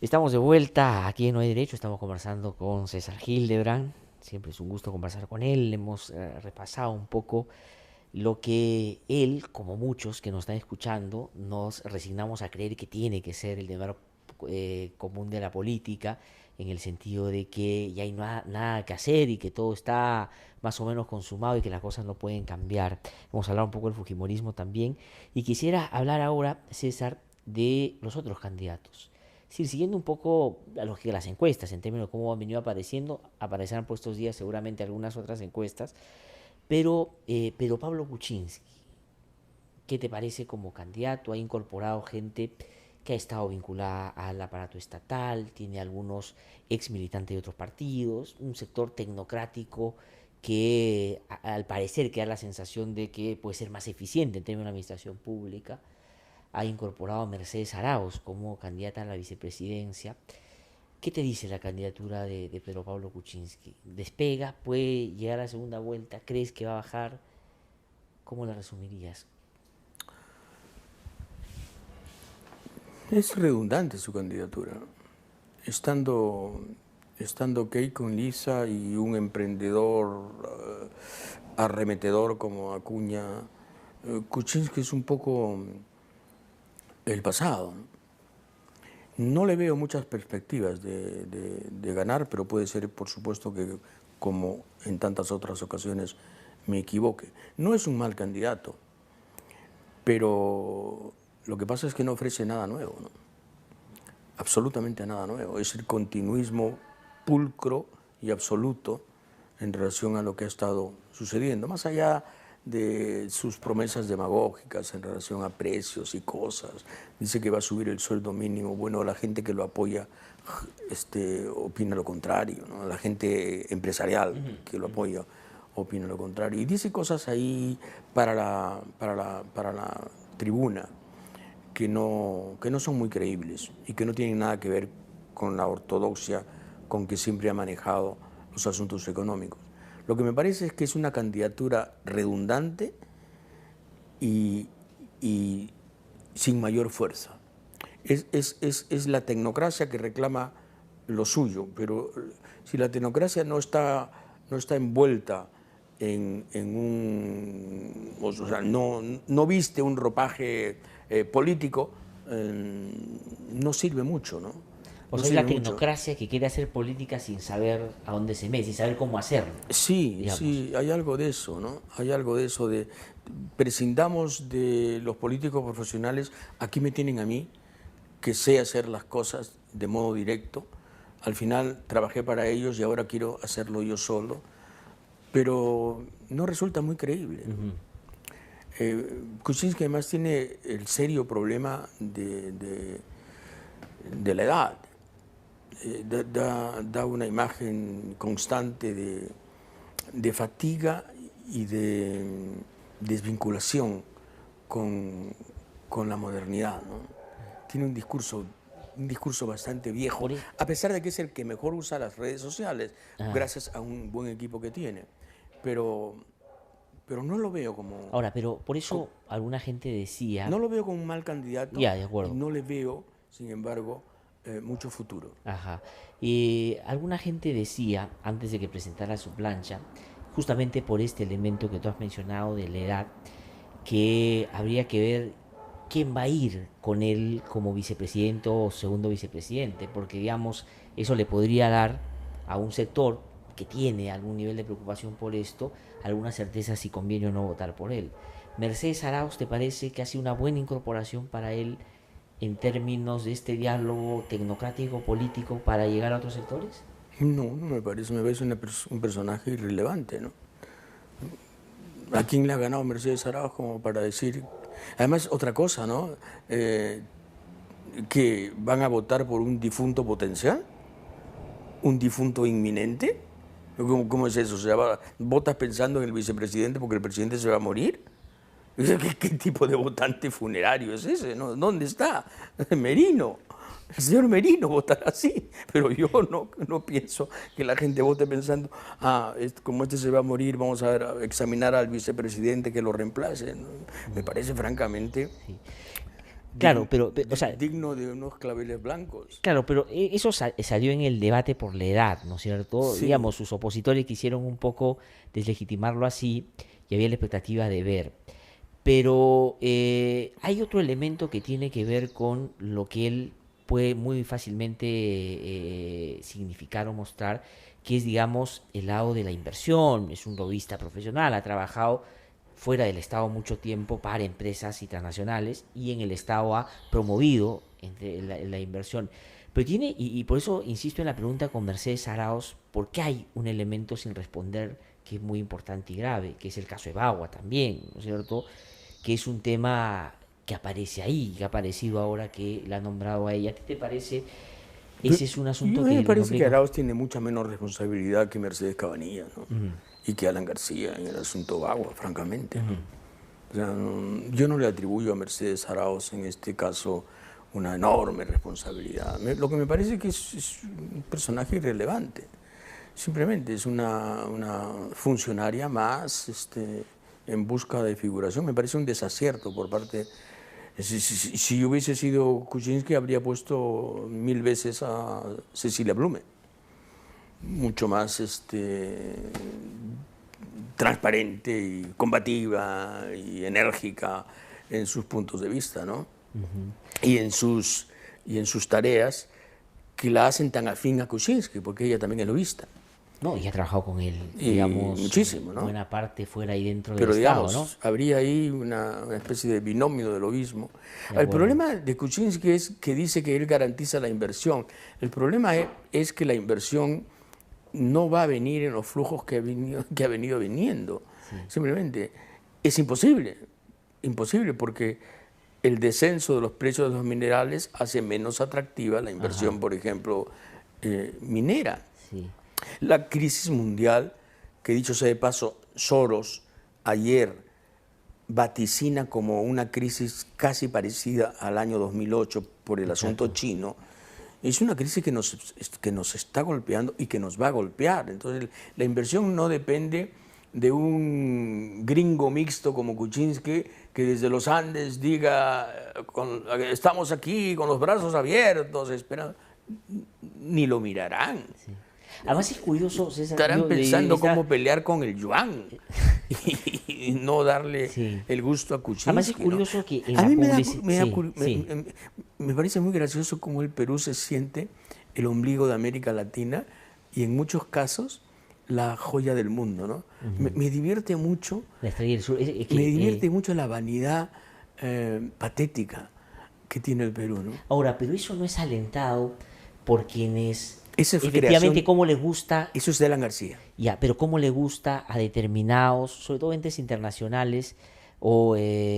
Estamos de vuelta aquí en No hay Derecho, estamos conversando con César Hildebrand, siempre es un gusto conversar con él, hemos repasado un poco lo que él, como muchos que nos están escuchando, nos resignamos a creer que tiene que ser el deber común de la política, en el sentido de que ya hay nada que hacer y que todo está más o menos consumado y que las cosas no pueden cambiar. Vamos a hablar un poco del fujimorismo también y quisiera hablar ahora, César, de los otros candidatos. Es decir, siguiendo un poco a lo que las encuestas, en términos de cómo han venido apareciendo, aparecerán por estos días seguramente algunas otras encuestas, pero Pablo Kuczynski, ¿qué te parece como candidato? Ha incorporado gente que ha estado vinculada al aparato estatal, tiene algunos ex militantes de otros partidos, un sector tecnocrático que al parecer que da la sensación de que puede ser más eficiente en términos de administración pública. Ha incorporado a Mercedes Arauz como candidata a la vicepresidencia. ¿Qué te dice la candidatura de Pedro Pablo Kuczynski? ¿Despega? ¿Puede llegar a la segunda vuelta? ¿Crees que va a bajar? ¿Cómo la resumirías? Es redundante su candidatura. Estando, estando Keiko Lisa y un emprendedor arremetedor como Acuña, Kuczynski es un poco el pasado. No le veo muchas perspectivas de ganar, pero puede ser, por supuesto, que como en tantas otras ocasiones me equivoque. No es un mal candidato, pero lo que pasa es que no ofrece nada nuevo, ¿no? Absolutamente nada nuevo. Es el continuismo pulcro y absoluto en relación a lo que ha estado sucediendo, más allá de sus promesas demagógicas en relación a precios y cosas. Dice que va a subir el sueldo mínimo. Bueno, la gente que lo apoya opina lo contrario, ¿no? La gente empresarial que lo apoya opina lo contrario. Y dice cosas ahí para la tribuna que no son muy creíbles y que no tienen nada que ver con la ortodoxia con que siempre ha manejado los asuntos económicos. Lo que me parece es que es una candidatura redundante y, y sin mayor fuerza. Es la tecnocracia que reclama lo suyo, pero si la tecnocracia no está envuelta en un... O sea, no viste un ropaje político, no sirve mucho, ¿no? O No sea, es la sirve mucho. tecnocracia que quiere hacer política sin saber a dónde se mete, sin saber cómo hacerlo, Sí, digamos. sí, hay algo de eso, ¿no? Hay algo de eso de prescindamos de los políticos profesionales, aquí me tienen a mí, que sé hacer las cosas de modo directo. Al final trabajé para ellos y ahora quiero hacerlo yo solo, pero no resulta muy creíble, ¿no? Kuczynski además tiene el serio problema de la edad. Da una imagen constante de fatiga y de desvinculación con, con la modernidad, ¿no? Tiene un discurso bastante viejo, Por e- a pesar de que es el que mejor usa las redes sociales, ah, gracias a un buen equipo que tiene. Pero, pero no lo veo como, Ahora, pero por eso alguna gente decía, no lo veo como un mal candidato ya, de y acuerdo, no le veo, sin embargo, mucho futuro. ajá. Y alguna gente decía, antes de que presentara su plancha, justamente por este elemento que tú has mencionado de la edad, que habría que ver quién va a ir con él como vicepresidente o segundo vicepresidente, porque digamos, eso le podría dar a un sector que tiene algún nivel de preocupación por esto, alguna certeza si conviene o no votar por él. Mercedes Arauz, ¿te parece que ha sido una buena incorporación para él en términos de este diálogo tecnocrático político para llegar a otros sectores? No, no me parece un personaje irrelevante, ¿no? ¿A quién le ha ganado Mercedes Arauz como para decir? Además, otra cosa, ¿no? Que van a votar por un difunto potencial, un difunto inminente. ¿Cómo es eso? O sea, ¿votas pensando en el vicepresidente porque el presidente se va a morir? ¿Qué tipo de votante funerario es ese? ¿No? ¿Dónde está? Merino. El señor Merino votará así, pero yo no pienso que la gente vote pensando, como este se va a morir, vamos a examinar al vicepresidente que lo reemplace. ¿No? Me parece francamente Sí. Claro, pero, o sea, digno de unos claveles blancos. claro, pero eso salió en el debate por la edad, ¿no es cierto? Sí, Digamos, sus opositores quisieron un poco deslegitimarlo así y había la expectativa de ver. Pero hay otro elemento que tiene que ver con lo que él puede muy fácilmente significar o mostrar, que es, digamos, el lado de la inversión. Es un lobista profesional, ha trabajado fuera del Estado mucho tiempo para empresas internacionales y en el Estado ha promovido la inversión. Pero tiene, y por eso insisto en la pregunta con Mercedes Arauz, ¿por qué hay un elemento sin responder que es muy importante y grave, que es el caso de Bagua también, ¿no es cierto? Que es un tema que aparece ahí, que ha aparecido ahora que la han nombrado a ella. ¿A ti te parece? pero Ese es un a asunto mí me que le parece que complica. Arauz tiene mucha menos responsabilidad que Mercedes Cabanilla, ¿no? Y que Alan García en el asunto Bagua, francamente, ¿no? O sea, yo no le atribuyo a Mercedes Arauz en este caso una enorme responsabilidad. Lo que me parece es que es un personaje irrelevante. Simplemente es una funcionaria más en busca de figuración. Me parece un desacierto por parte. Si yo hubiese sido Kuczynski, habría puesto 1000 veces a Cecilia Blume, mucho más transparente y combativa y enérgica en sus puntos de vista, ¿no? Y en sus tareas que la hacen tan afín a Kuczynski, porque ella también es lobista. No, y ha trabajado con él, Y digamos, muchísimo, ¿no? buena parte fuera y dentro del Pero Estado, ¿no? digamos, habría ahí una especie de binomio de lobismo. De El acuerdo. problema de Kuczynski es que dice que él garantiza la inversión. El problema es que la inversión no va a venir en los flujos que ha venido viniendo. Simplemente es imposible, imposible porque el descenso de los precios de los minerales hace menos atractiva la inversión, Ajá, por ejemplo, minera. sí. La crisis mundial, que dicho sea de paso, Soros ayer vaticina como una crisis casi parecida al año 2008 por el asunto Exacto. chino, es una crisis que nos está golpeando y que nos va a golpear. Entonces, la inversión no depende de un gringo mixto como Kuczynski que desde los Andes diga, estamos aquí con los brazos abiertos, esperando. Ni lo mirarán. Además es curioso, César, Estarán yo pensando estaba, cómo pelear con el yuan y no darle sí. el gusto a Además es Kuczynski, ¿no? curioso que en A la mí publicidad, sí, sí, me parece muy gracioso cómo el Perú se siente el ombligo de América Latina y en muchos casos la joya del mundo, ¿no? Me divierte mucho, la Estrella del Sur, es me que, divierte mucho la vanidad patética que tiene el Perú, ¿no? ahora, pero eso no es alentado por quienes, Esa es efectivamente, creación, cómo les gusta. eso es de Alan García. Ya, pero cómo le gusta a determinados, sobre todo entes internacionales o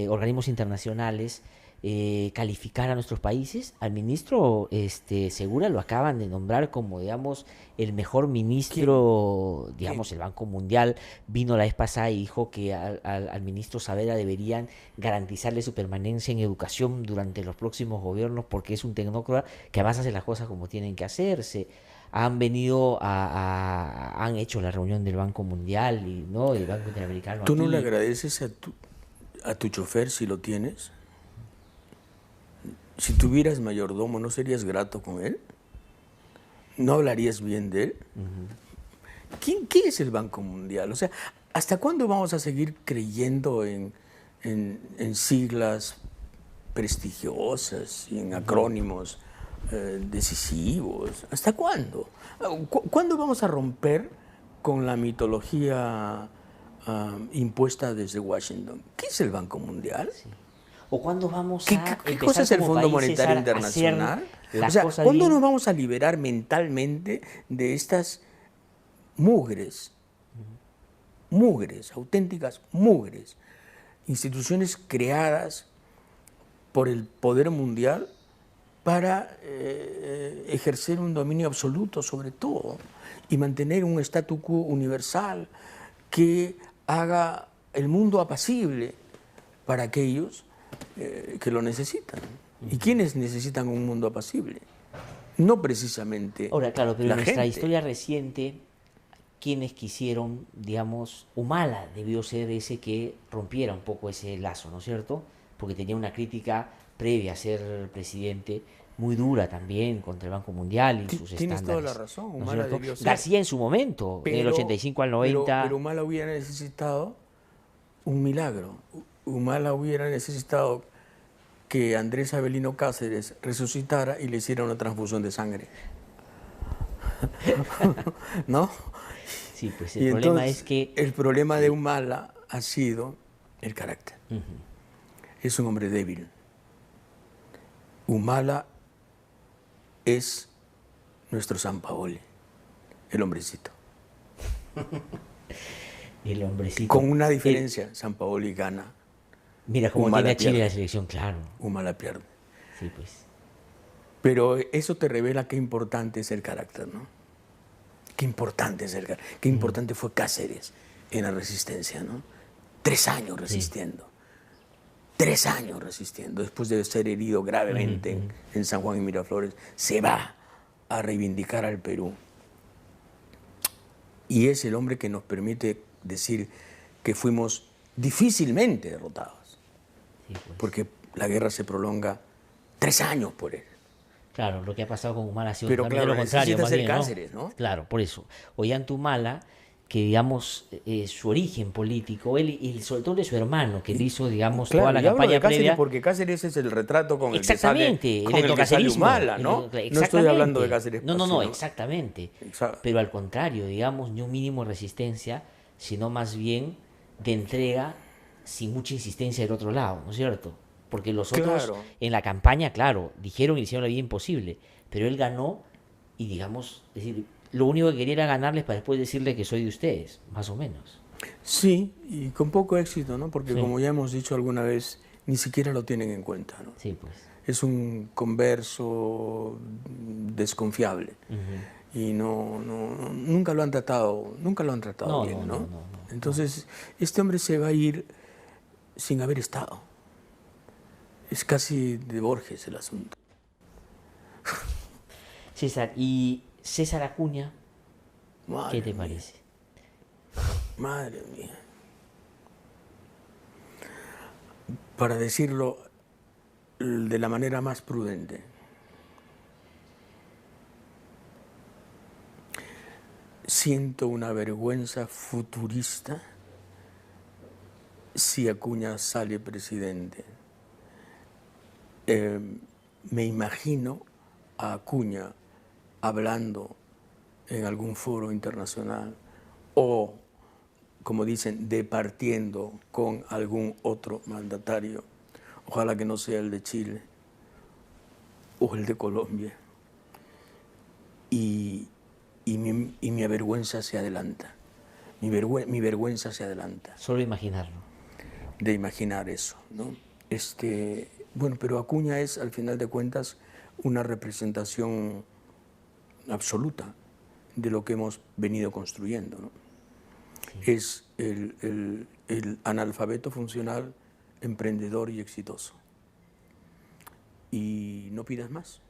organismos internacionales, calificar a nuestros países. Al ministro Segura lo acaban de nombrar como, digamos, el mejor ¿Quién? ministro, digamos, ¿Quién? el Banco Mundial vino la vez pasada y dijo que al ministro Saavedra deberían garantizarle su permanencia en educación durante los próximos gobiernos porque es un tecnócrata que además hace las cosas como tienen que hacerse. Han venido han hecho la reunión del Banco Mundial y no del Banco Interamericano ¿Tú no le aquí. agradeces a tu chofer si lo tienes? Si tuvieras mayordomo, ¿no serías grato con él? ¿No hablarías bien de él? ¿Qué es el Banco Mundial? O sea, ¿hasta cuándo vamos a seguir creyendo en siglas prestigiosas y en acrónimos decisivos? ¿Hasta cuándo? ¿Cuándo vamos a romper con la mitología impuesta desde Washington? ¿Qué es el Banco Mundial? ¿O cuándo vamos ¿Qué, a qué cosa empezar es el como Fondo país, Monetario César, a hacer Internacional? O las sea, cosas ¿cuándo nos bien? vamos a liberar mentalmente de estas mugres, mugres, auténticas mugres, instituciones creadas por el poder mundial para ejercer un dominio absoluto sobre todo y mantener un statu quo universal que haga el mundo apacible para aquellos que lo necesitan? ¿Y quiénes necesitan un mundo apacible? No precisamente Ahora, claro, pero la en nuestra gente. historia reciente, quienes quisieron, digamos, Humala debió ser ese que rompiera un poco ese lazo, ¿no es cierto? Porque tenía una crítica previa a ser presidente, muy dura también contra el Banco Mundial y sus Tienes toda la estándares, razón, ¿no es Humala cierto? debió ser, García en su momento, en el 85 al pero 90, Humala hubiera necesitado un milagro. Humala hubiera necesitado que Andrés Avelino Cáceres resucitara y le hiciera una transfusión de sangre. ¿No? sí, pues el Y problema es entonces que, el problema de Humala ha sido el carácter. Es un hombre débil. Humala es nuestro San Paoli, el hombrecito. el hombrecito, Con una el- diferencia, San Paoli gana, mira cómo tiene Humala a Chile la pierde. selección, claro, Humala pierde. sí, pues, Pero eso te revela qué importante es el carácter, ¿no? Qué importante es el carácter. Qué importante fue Cáceres en la resistencia, ¿no? 3 años sí. resistiendo. 3 años resistiendo. Después de ser herido gravemente en San Juan y Miraflores, se va a reivindicar al Perú. Y es el hombre que nos permite decir que fuimos difícilmente derrotados. Sí, pues. Porque la guerra se prolonga 3 años por él. Claro, lo que ha pasado con Humala ha sido Pero totalmente claro, lo contrario, necesita más ser bien, ¿no? Cáceres, ¿no? Claro, por eso. Ollantumala, que digamos, su origen político, él y sobre todo de su hermano, que le hizo, digamos, toda Claro, la y hablo de campaña Cáceres previa. porque Cáceres es el retrato con el que sale, Exactamente, el con el que sale endocacerismo. Humala, ¿no? No estoy Exactamente. hablando de Cáceres. No, no, no, sino- exactamente. Exa- Pero al contrario, digamos, ni un mínimo de resistencia, sino más bien de entrega sin mucha insistencia del otro lado, ¿no es cierto? Porque los otros Claro. en la campaña, claro, dijeron y hicieron la vida imposible, pero él ganó y digamos, es decir, lo único que quería era ganarles para después decirle que soy de ustedes, más o menos. Sí, y con poco éxito, ¿no? Porque Sí. como ya hemos dicho alguna vez, ni siquiera lo tienen en cuenta, ¿no? Sí, pues. Es un converso desconfiable y nunca lo han tratado, No, bien, no, ¿no? no, no, no. Entonces, este hombre se va a ir sin haber estado. Es casi de Borges el asunto. César, y César Acuña, Madre ¿qué te mía, parece? madre mía. Para decirlo de la manera más prudente, siento una vergüenza futurista si Acuña sale presidente. Me imagino a Acuña hablando en algún foro internacional o, como dicen, departiendo con algún otro mandatario, ojalá que no sea el de Chile o el de Colombia, y mi vergüenza se adelanta, mi vergüenza se adelanta Solo imaginarlo. de imaginar eso, ¿no? Bueno, pero Acuña es, al final de cuentas, una representación absoluta de lo que hemos venido construyendo, ¿no? Es el analfabeto funcional, emprendedor y exitoso. Y no pidas más.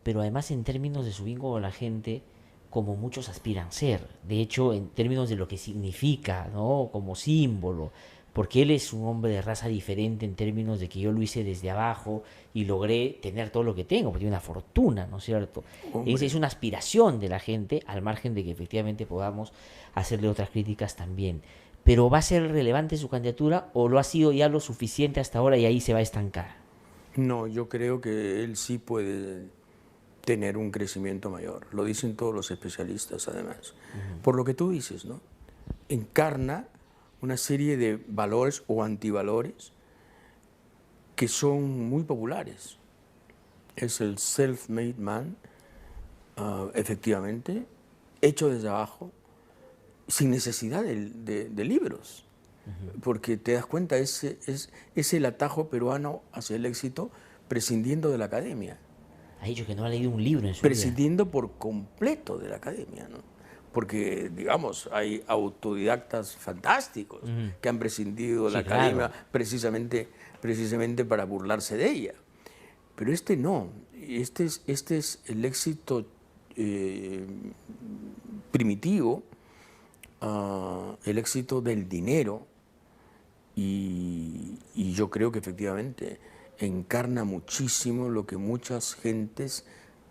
Pero además en términos de su vínculo con la gente, como muchos aspiran ser. De hecho, en términos de lo que significa, ¿no? Como símbolo. Porque él es un hombre de raza diferente en términos de que yo lo hice desde abajo y logré tener todo lo que tengo, porque tiene una fortuna, ¿no es cierto? Hombre. Es una aspiración de la gente, al margen de que efectivamente podamos hacerle otras críticas también. Pero ¿va a ser relevante su candidatura o lo ha sido ya lo suficiente hasta ahora y ahí se va a estancar? No, yo creo que él sí puede tener un crecimiento mayor. Lo dicen todos los especialistas, además. Por lo que tú dices, ¿no? Encarna una serie de valores o antivalores que son muy populares. Es el self-made man, efectivamente, hecho desde abajo, sin necesidad de libros. Porque te das cuenta, es el atajo peruano hacia el éxito prescindiendo de la academia. Ha dicho que no ha leído un libro en su vida. Prescindiendo por completo de la academia, ¿no? Porque, digamos, hay autodidactas fantásticos que han prescindido de la Sí, claro. academia precisamente para burlarse de ella. Pero este no, este es el éxito primitivo, el éxito del dinero, y yo creo que efectivamente encarna muchísimo lo que muchas gentes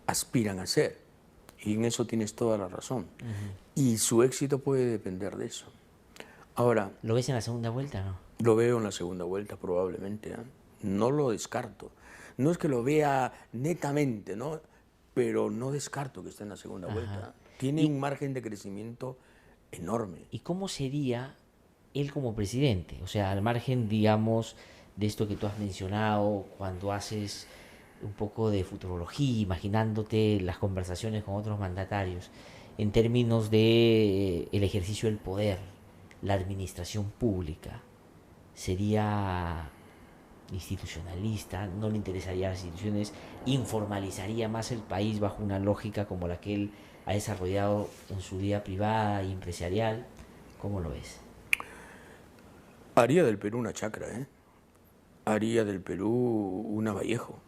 aspiran a ser. Y en eso tienes toda la razón. Y su éxito puede depender de eso. Ahora, ¿Lo ves en la segunda vuelta, no? lo veo en la segunda vuelta probablemente, ¿eh? No lo descarto. No es que lo vea netamente, ¿no? Pero no descarto que esté en la segunda vuelta. Tiene un margen de crecimiento enorme. ¿Y cómo sería él como presidente? O sea, al margen, digamos, de esto que tú has mencionado, cuando haces un poco de futurología, imaginándote las conversaciones con otros mandatarios, en términos de el ejercicio del poder, la administración pública, sería institucionalista, no le interesaría las instituciones, informalizaría más el país bajo una lógica como la que él ha desarrollado en su vida privada y empresarial. ¿Cómo lo ves? Haría del Perú una chacra, ¿eh? Haría del Perú una Vallejo,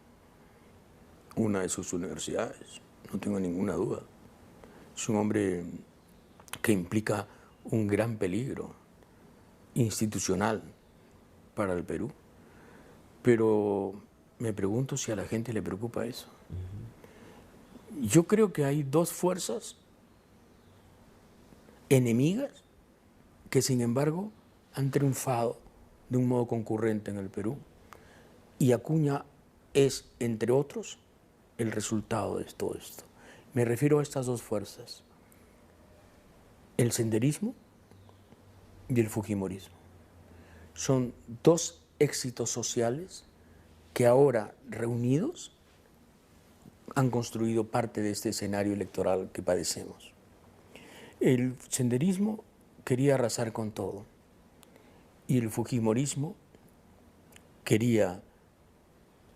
una de sus universidades, no tengo ninguna duda. Es un hombre que implica un gran peligro institucional para el Perú. Pero me pregunto si a la gente le preocupa eso. Yo creo que hay dos fuerzas enemigas que sin embargo han triunfado de un modo concurrente en el Perú. Y Acuña es, entre otros, el resultado de todo esto. Me refiero a estas dos fuerzas, el senderismo y el fujimorismo. Son dos éxitos sociales que ahora, reunidos, han construido parte de este escenario electoral que padecemos. El senderismo quería arrasar con todo y el fujimorismo quería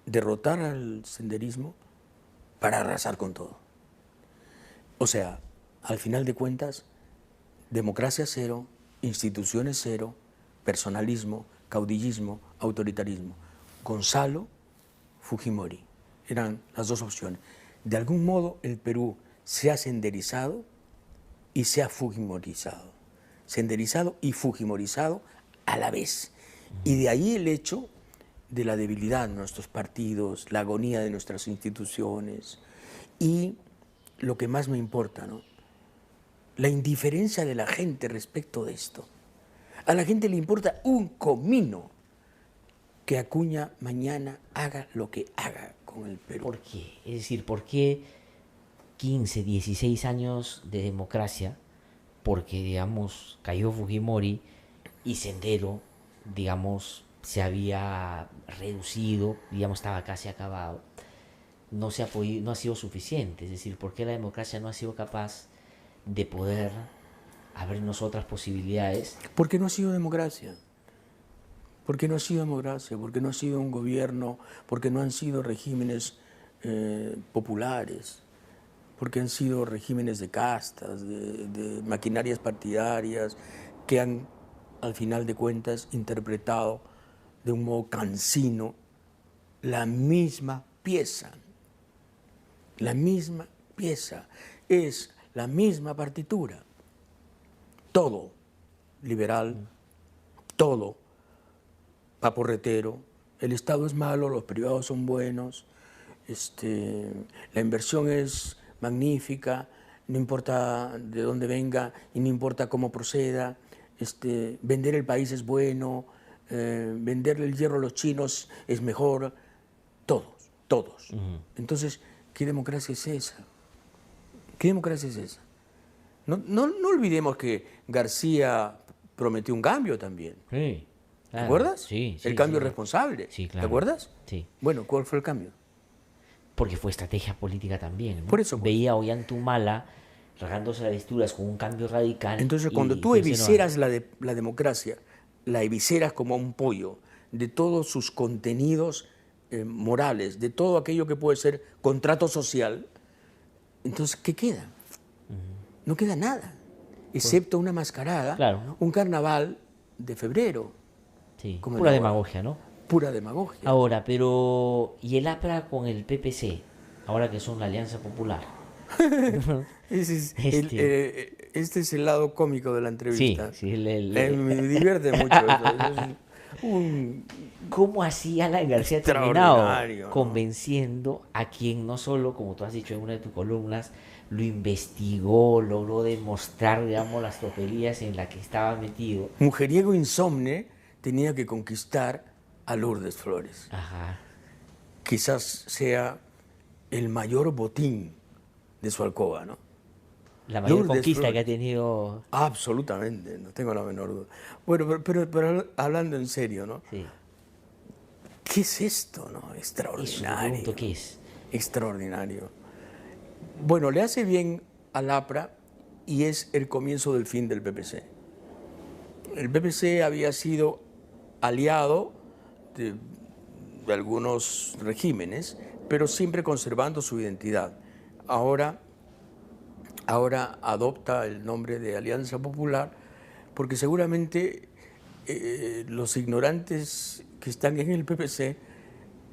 derrotar al senderismo para arrasar con todo. O sea, al final de cuentas, democracia cero, instituciones cero, personalismo, caudillismo, autoritarismo. Gonzalo, Fujimori, eran las dos opciones. De algún modo el Perú se ha senderizado y se ha fujimorizado. Senderizado y fujimorizado a la vez. Y de ahí el hecho de la debilidad de nuestros partidos, la agonía de nuestras instituciones y lo que más me importa, ¿no? La indiferencia de la gente respecto de esto. A la gente le importa un comino que Acuña mañana haga lo que haga con el Perú. ¿Por qué? Es decir, ¿por qué 15, 16 años de democracia? Porque, digamos, cayó Fujimori y Sendero, digamos, se había reducido, digamos, estaba casi acabado. No se ha podido, no ha sido suficiente. Es decir, ¿por qué la democracia no ha sido capaz de poder abrirnos otras posibilidades? Porque no ha sido democracia. Porque no ha sido democracia, porque no ha sido un gobierno, porque no han sido regímenes populares, porque han sido regímenes de castas, de maquinarias partidarias, que han, al final de cuentas, interpretado de un modo cansino la misma pieza. La misma pieza. Es la misma partitura. Todo liberal, todo paporretero, el Estado es malo, los privados son buenos, la inversión es magnífica, no importa de dónde venga y no importa cómo proceda, vender el país es bueno, venderle el hierro a los chinos es mejor, todos. Entonces, ¿qué democracia es esa? ¿Qué democracia es esa? No olvidemos que García prometió un cambio también. Sí. ¿Te Claro, acuerdas? sí, el cambio sí. responsable. Sí, claro. ¿Te acuerdas? Sí. Bueno, ¿cuál fue el cambio? Porque fue estrategia política también, ¿no? Por eso, pues. Veía a Ollantumala rasgándose las vestiduras con un cambio radical. Entonces, cuando tú evisceras la democracia, la evisceras como un pollo, de todos sus contenidos morales, de todo aquello que puede ser contrato social, entonces, ¿qué queda? No queda nada, excepto una mascarada, claro, ¿no? Un carnaval de febrero. Sí, pura demagogia, ¿no? Pura demagogia. Ahora, pero ¿y el APRA con el PPC? Ahora que son la Alianza Popular. Este es el lado cómico de la entrevista. Sí, me divierte mucho eso. Un ¿Cómo así Alan García ha terminado extraordinario, ¿no? convenciendo a quien no solo, como tú has dicho en una de tus columnas, lo investigó, logró demostrar, digamos, las tropelías en las que estaba metido? Mujeriego insomne tenía que conquistar a Lourdes Flores. Ajá. Quizás sea el mayor botín de su alcoba, ¿no? La mayor Lourdes conquista que Flores. ha tenido. Absolutamente, no tengo la menor duda. Bueno, pero hablando en serio, ¿no? Sí. ¿Qué es esto, no? Eso me pregunto Extraordinario. qué es. Extraordinario. Bueno, le hace bien al APRA y es el comienzo del fin del PPC. El PPC había sido aliado de algunos regímenes, pero siempre conservando su identidad. Ahora adopta el nombre de Alianza Popular porque seguramente los ignorantes que están en el PPC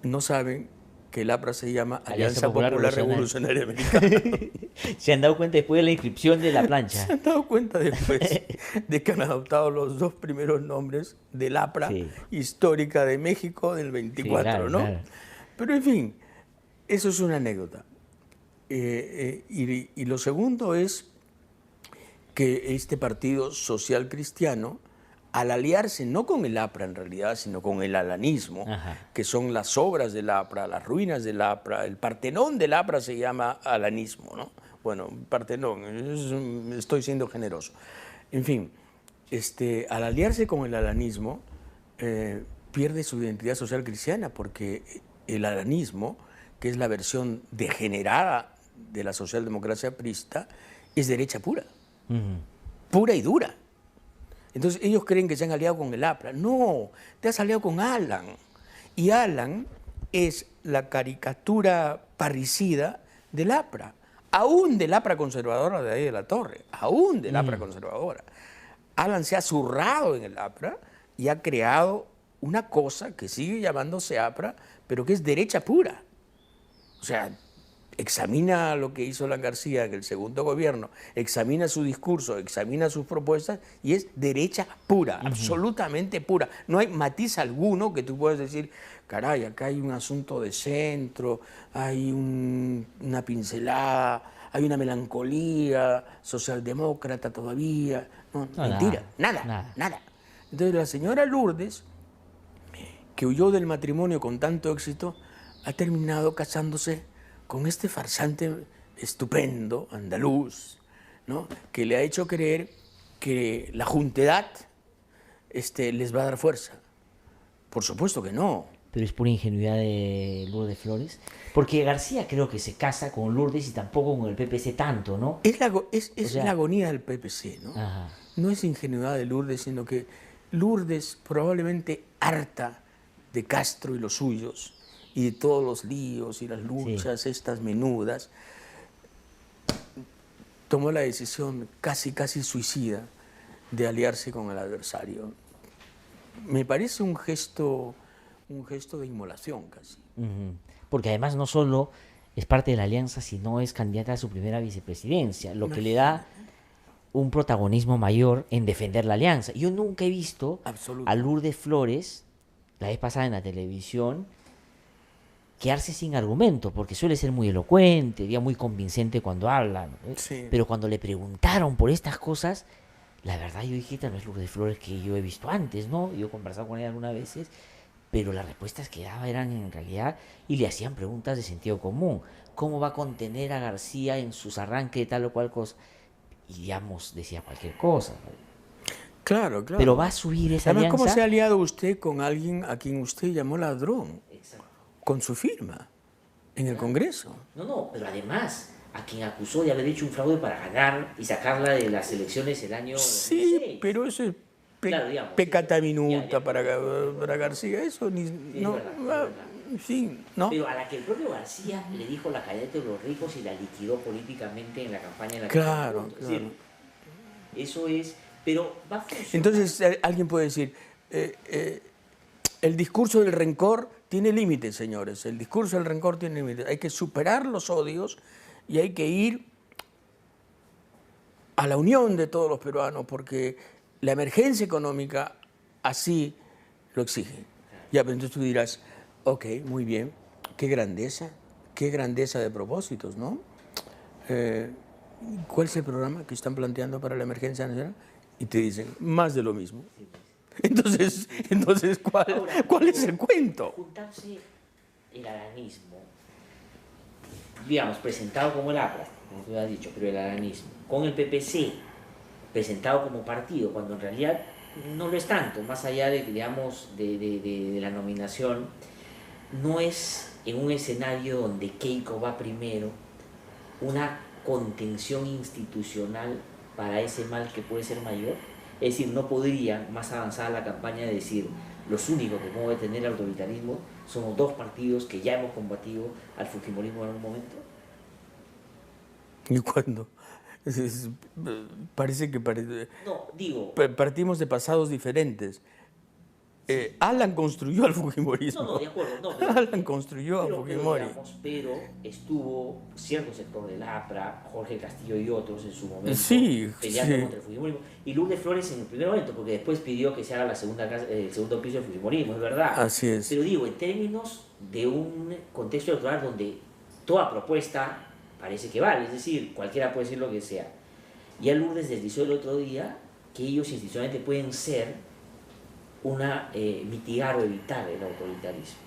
no saben que el APRA se llama Alianza Alianza Popular Popular Revolucionaria. Revolucionaria Americana. Se han dado cuenta después de la inscripción de la ¿Se plancha. han dado cuenta después de que han adoptado los dos primeros nombres del APRA Sí. histórica de México del 24, Sí, claro, ¿no? claro. Pero en fin, eso es una anécdota. Y lo segundo es que este partido social cristiano, al aliarse no con el APRA en realidad, sino con el alanismo, Ajá. que son las obras del APRA, las ruinas del APRA, el Partenón del APRA se llama alanismo, ¿no? Bueno, Partenón, estoy siendo generoso. En fin, al aliarse con el alanismo, pierde su identidad social cristiana, porque el alanismo, que es la versión degenerada de la socialdemocracia aprista, es derecha pura, pura y dura. Entonces ellos creen que se han aliado con el APRA. No, te has aliado con Alan. Y Alan es la caricatura parricida del APRA, aún del APRA conservadora de ahí de la Torre, aún del APRA conservadora. Alan se ha zurrado en el APRA y ha creado una cosa que sigue llamándose APRA, pero que es derecha pura. O sea, examina lo que hizo Alan García en el segundo gobierno, examina su discurso, examina sus propuestas y es derecha pura, absolutamente pura. No hay matiz alguno que tú puedas decir, caray, acá hay un asunto de centro, hay una pincelada, hay una melancolía socialdemócrata todavía. No, No, mentira, nada. Entonces la señora Lourdes, que huyó del matrimonio con tanto éxito, ha terminado casándose con este farsante estupendo, andaluz, ¿no? Que le ha hecho creer que la juntedad les va a dar fuerza. Por supuesto que no. Pero es pura ingenuidad de Lourdes Flores. Porque García creo que se casa con Lourdes y tampoco con el PPC tanto, ¿no? Es O sea, la agonía del PPC, ¿no? Ajá. No es ingenuidad de Lourdes, sino que Lourdes, probablemente harta de Castro y los suyos, y de todos los líos y las luchas estas menudas, tomó la decisión casi suicida de aliarse con el adversario. Me parece un gesto de inmolación casi. Porque además no solo es parte de la alianza, sino es candidata a su primera vicepresidencia, lo que le da un protagonismo mayor en defender la alianza. Yo nunca he visto a Lourdes Flores, la vez pasada en la televisión, quedarse sin argumento, porque suele ser muy elocuente, muy convincente cuando habla, ¿no? Sí. Pero cuando le preguntaron por estas cosas, la verdad yo dije, esta no es Lourdes Flores que yo he visto antes, ¿no? Yo he conversado con ella algunas veces, pero las respuestas que daba eran en realidad, y le hacían preguntas de sentido común. ¿Cómo va a contener a García en sus arranques de tal o cual cosa? Y digamos, decía cualquier cosa, ¿no? Claro. Pero va a subir esa Además, alianza. ¿cómo se ha aliado usted con alguien a quien usted llamó ladrón? Exacto. Con su firma en el Congreso. No, pero además a quien acusó de haber hecho un fraude para ganar y sacarla de las elecciones el año 2006. Sí, pero eso es Claro, digamos, pecata ya. minuta para García. Eso ni, no, verdad. sí, ¿no? Pero a la que el propio García le dijo la cadete de los ricos y la liquidó políticamente en la campaña en la que Claro, estuvo. Es decir, eso es, pero va a funcionar. Entonces alguien puede decir, el discurso del rencor tiene límites, señores. El discurso del rencor tiene límites. Hay que superar los odios y hay que ir a la unión de todos los peruanos, porque la emergencia económica así lo exige. Ya, pero entonces tú dirás, ok, muy bien, qué grandeza de propósitos, ¿no? ¿Cuál es el programa que están planteando para la emergencia nacional? Y te dicen, más de lo mismo. Entonces Ahora, ¿cuál es el cuento? juntarse el aranismo, digamos, presentado como el APRA, como tú has dicho, pero el aranismo, con el PPC, presentado como partido, cuando en realidad no lo es tanto, más allá de, digamos, de la nominación, no es en un escenario donde Keiko va primero, una contención institucional para ese mal que puede ser mayor. Es decir, no podría más avanzada la campaña de decir los únicos que pueden detener el autoritarismo somos dos partidos que ya hemos combatido al fujimorismo en algún momento. ¿Y cuándo? Parece que No, digo, partimos de pasados diferentes. Alan construyó al Fujimorismo. no, de acuerdo, no, pero, Alan construyó a Fujimori. pero estuvo cierto sector del APRA, Jorge Castillo y otros en su momento, Sí, peleando sí. contra el fujimorismo, y Lourdes Flores en el primer momento, porque después pidió que se haga el segundo piso del fujimorismo, es verdad. Así es. Pero digo, en términos de un contexto electoral donde toda propuesta parece que vale, es decir, cualquiera puede decir lo que sea. Ya Lourdes deslizó el otro día que ellos institucionalmente pueden ser mitigar o evitar el autoritarismo.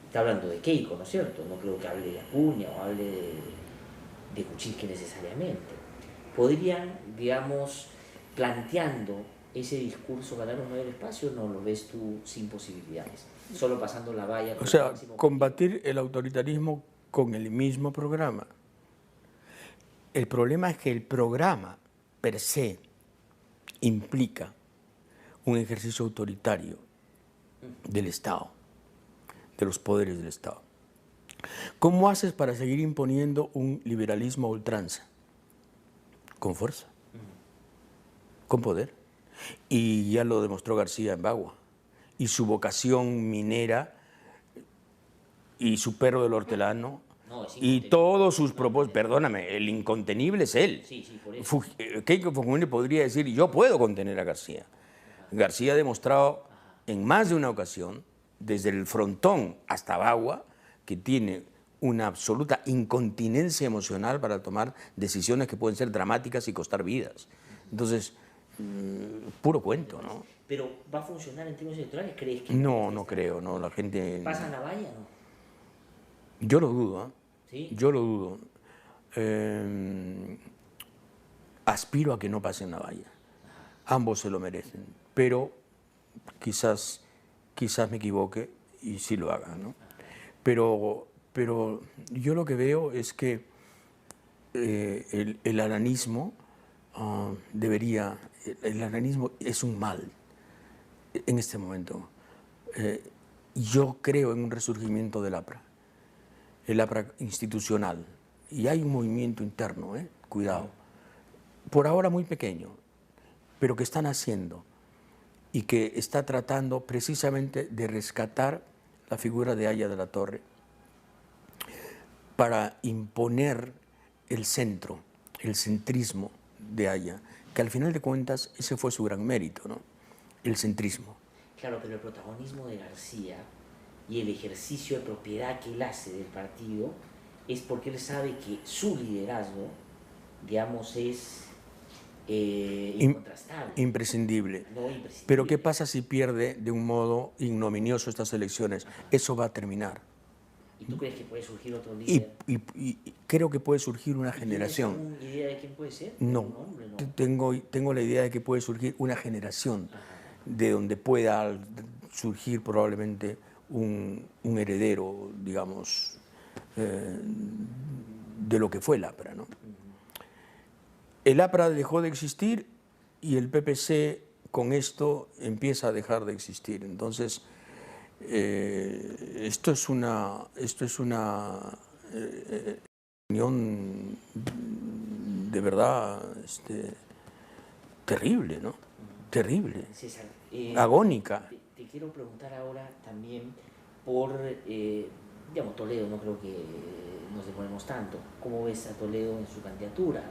Está hablando de Keiko, ¿no es cierto? No creo que hable de Acuña o hable de Kuczynski necesariamente. Podrían, digamos, planteando ese discurso ganar un mayor espacio, no lo ves tú sin posibilidades, solo pasando la valla. O sea, combatir el autoritarismo con el mismo programa. El problema es que el programa per se implica un ejercicio autoritario del Estado, de los poderes del Estado. ¿Cómo haces para seguir imponiendo un liberalismo a ultranza? Con fuerza, con poder. Y ya lo demostró García en Bagua. Y su vocación minera y su perro del hortelano y todos sus propósitos. Perdóname, el incontenible es él. Sí, sí, por eso. Keiko Fujimori podría decir, yo puedo contener a García. García ha demostrado en más de una ocasión, desde el frontón hasta Bagua, que tiene una absoluta incontinencia emocional para tomar decisiones que pueden ser dramáticas y costar vidas. Entonces, puro cuento, ¿no? Pero ¿va a funcionar en términos electorales? ¿Crees que No, no creo, no, la gente... ¿Pasa la valla, no? Yo lo dudo, ¿eh? ¿Sí? Yo lo dudo. Aspiro a que no pase en la valla. Ambos se lo merecen, pero quizás me equivoque y sí lo haga, ¿no? Pero yo lo que veo es que el aranismo el aranismo es un mal en este momento. Yo creo en un resurgimiento del APRA, el APRA institucional, y hay un movimiento interno, cuidado, por ahora muy pequeño, pero que están haciendo y que está tratando precisamente de rescatar la figura de Aya de la Torre para imponer el centro, el centrismo de Aya, que al final de cuentas ese fue su gran mérito, ¿no? El centrismo. Claro, pero el protagonismo de García y el ejercicio de propiedad que él hace del partido es porque él sabe que su liderazgo, digamos, es incontrastable. Imprescindible. No, imprescindible. Pero ¿qué pasa si pierde de un modo ignominioso estas elecciones? Eso va a terminar. ¿Y tú crees que puede surgir otro líder? Y creo que puede surgir una generación. ¿Tienes alguna idea de quién puede ser? No, Nombre, no. tengo la idea de que puede surgir una generación de donde pueda surgir probablemente un heredero, digamos, de lo que fue el APRA, ¿no? El APRA dejó de existir y el PPC con esto empieza a dejar de existir. Entonces, esto es una unión de verdad terrible, ¿no? Terrible, César, agónica. te quiero preguntar ahora también por, digamos, Toledo, no creo que nos demoremos tanto. ¿Cómo ves a Toledo en su candidatura?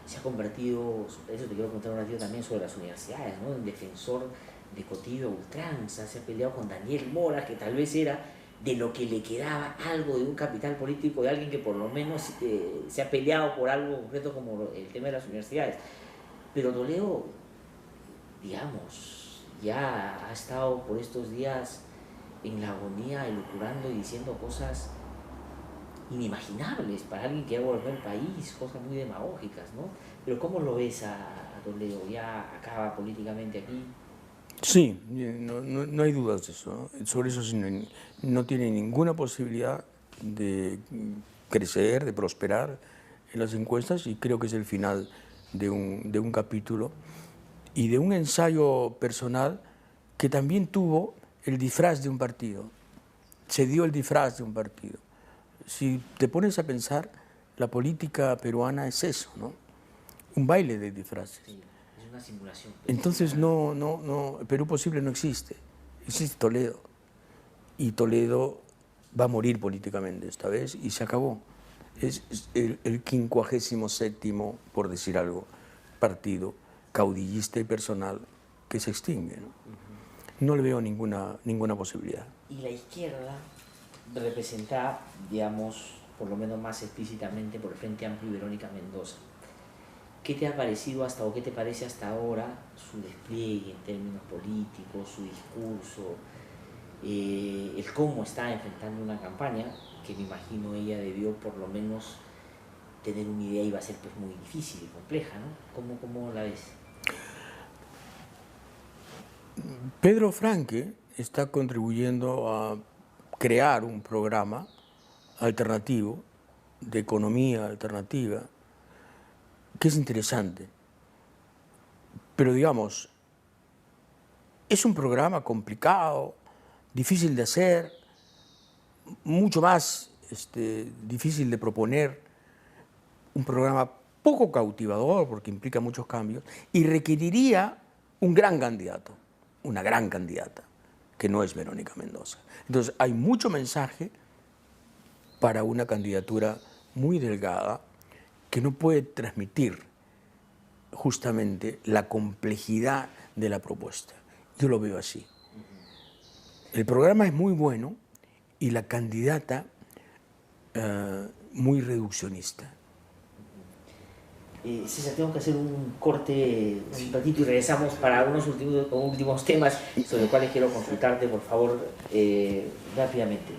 Se ha convertido, eso te quiero contar un ratito también sobre las universidades, ¿no? En defensor de Cotillo a ultranza, se ha peleado con Daniel Mora, que tal vez era de lo que le quedaba algo de un capital político, de alguien que por lo menos se ha peleado por algo concreto como el tema de las universidades. Pero Toledo, digamos, ya ha estado por estos días en la agonía, elucubrando y diciendo cosas inimaginables para alguien que ha gobernado el país, cosas muy demagógicas, ¿no? Pero ¿cómo lo ves a Toledo? ¿Ya acaba políticamente aquí? Sí, no hay dudas de eso, ¿no? Sobre eso sí, no tiene ninguna posibilidad de crecer, de prosperar en las encuestas, y creo que es el final de un capítulo y de un ensayo personal que también tuvo el disfraz de un partido, se dio el disfraz de un partido. Si te pones a pensar, la política peruana es eso, ¿no? Un baile de disfraces. Sí, es una simulación. Entonces Perú posible no existe, existe Toledo. Y Toledo va a morir políticamente esta vez y se acabó. Es el 57º, por decir algo, partido caudillista y personal que se extingue, ¿no? No le veo ninguna posibilidad. Y la izquierda, representada, digamos, por lo menos más explícitamente por el Frente Amplio y Verónica Mendoza. ¿Qué te ha parecido hasta o qué te parece hasta ahora su despliegue en términos políticos, su discurso, el cómo está enfrentando una campaña que me imagino ella debió por lo menos tener una idea, iba a ser pues muy difícil y compleja, ¿no? ¿Cómo la ves? Pedro Franque está contribuyendo a crear un programa alternativo, de economía alternativa, que es interesante. Pero digamos, es un programa complicado, difícil de hacer, mucho más difícil de proponer, un programa poco cautivador porque implica muchos cambios y requeriría un gran candidato, una gran candidata, que no es Verónica Mendoza. Entonces hay mucho mensaje para una candidatura muy delgada que no puede transmitir justamente la complejidad de la propuesta. Yo lo veo así. El programa es muy bueno y la candidata muy reduccionista. César, tengo que hacer un corte un ratito y regresamos para unos últimos temas sobre los cuales quiero consultarte, por favor, rápidamente.